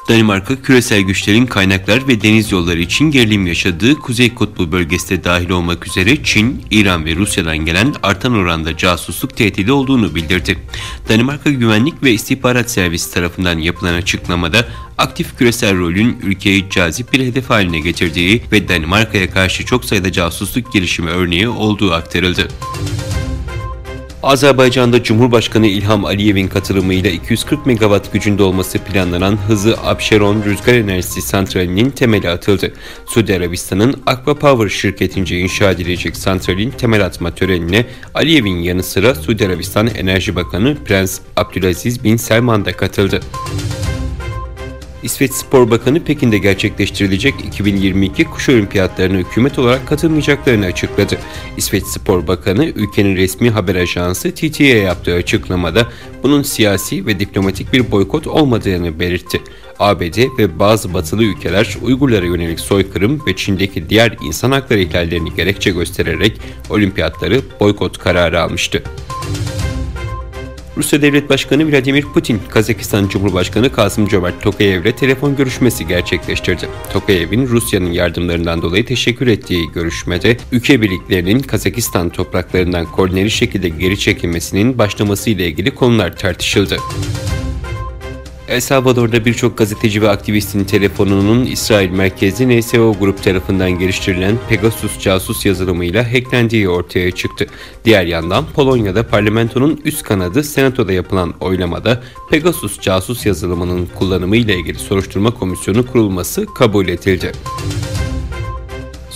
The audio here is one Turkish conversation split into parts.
Danimarka, küresel güçlerin kaynaklar ve deniz yolları için gerilim yaşadığı Kuzey Kutbu bölgesinde dahil olmak üzere Çin, İran ve Rusya'dan gelen artan oranda casusluk tehdidi olduğunu bildirdi. Danimarka Güvenlik ve İstihbarat Servisi tarafından yapılan açıklamada aktif küresel rolün ülkeyi cazip bir hedef haline getirdiği ve Danimarka'ya karşı çok sayıda casusluk girişimi örneği olduğu aktarıldı. Azerbaycan'da Cumhurbaşkanı İlham Aliyev'in katılımıyla 240 megawatt gücünde olması planlanan Hızı Abşeron Rüzgar Enerjisi Santrali'nin temeli atıldı. Suudi Arabistan'ın Akva Power şirketince inşa edilecek santralin temel atma törenine Aliyev'in yanı sıra Suudi Arabistan Enerji Bakanı Prens Abdülaziz Bin Selman da katıldı. İsveç Spor Bakanı Pekin'de gerçekleştirilecek 2022 Kış Olimpiyatlarına hükümet olarak katılmayacaklarını açıkladı. İsveç Spor Bakanı ülkenin resmi haber ajansı TT'ye yaptığı açıklamada bunun siyasi ve diplomatik bir boykot olmadığını belirtti. ABD ve bazı batılı ülkeler Uygurlara yönelik soykırım ve Çin'deki diğer insan hakları ihlallerini gerekçe göstererek olimpiyatları boykot kararı almıştı. Rusya Devlet Başkanı Vladimir Putin, Kazakistan Cumhurbaşkanı Kasım-Jomart Tokayev'le telefon görüşmesi gerçekleştirdi. Tokayev'in Rusya'nın yardımlarından dolayı teşekkür ettiği görüşmede ülke birliklerinin Kazakistan topraklarından koordineli şekilde geri çekilmesinin başlaması ile ilgili konular tartışıldı. El Salvador'da birçok gazeteci ve aktivistin telefonunun İsrail merkezli NSO grup tarafından geliştirilen Pegasus casus yazılımıyla hacklendiği ortaya çıktı. Diğer yandan Polonya'da parlamentonun üst kanadı Senato'da yapılan oylamada Pegasus casus yazılımının kullanımı ile ilgili soruşturma komisyonu kurulması kabul edildi.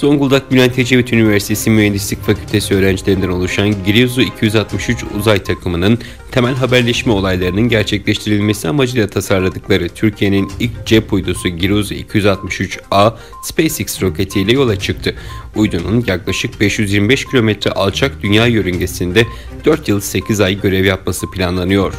Zonguldak Bülent Ecevit Üniversitesi Mühendislik Fakültesi öğrencilerinden oluşan Girezu 263 uzay takımının temel haberleşme olaylarının gerçekleştirilmesi amacıyla tasarladıkları Türkiye'nin ilk cep uydusu Girezu 263A SpaceX roketiyle yola çıktı. Uydunun yaklaşık 525 kilometre alçak dünya yörüngesinde 4 yıl 8 ay görev yapması planlanıyor.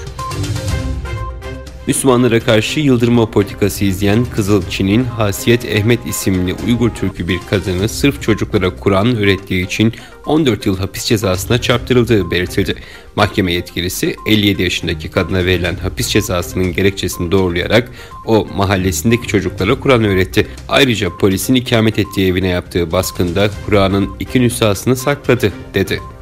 Müslümanlara karşı yıldırma politikası izleyen Kızılçin'in Hasiyet Ehmet isimli Uygur Türk'ü bir kadını sırf çocuklara Kur'an öğrettiği için 14 yıl hapis cezasına çarptırıldığı belirtildi. Mahkeme yetkilisi 57 yaşındaki kadına verilen hapis cezasının gerekçesini doğrulayarak o mahallesindeki çocuklara Kur'an öğretti. Ayrıca polisin ikamet ettiği evine yaptığı baskında Kur'an'ın 2 nüshasını sakladı dedi.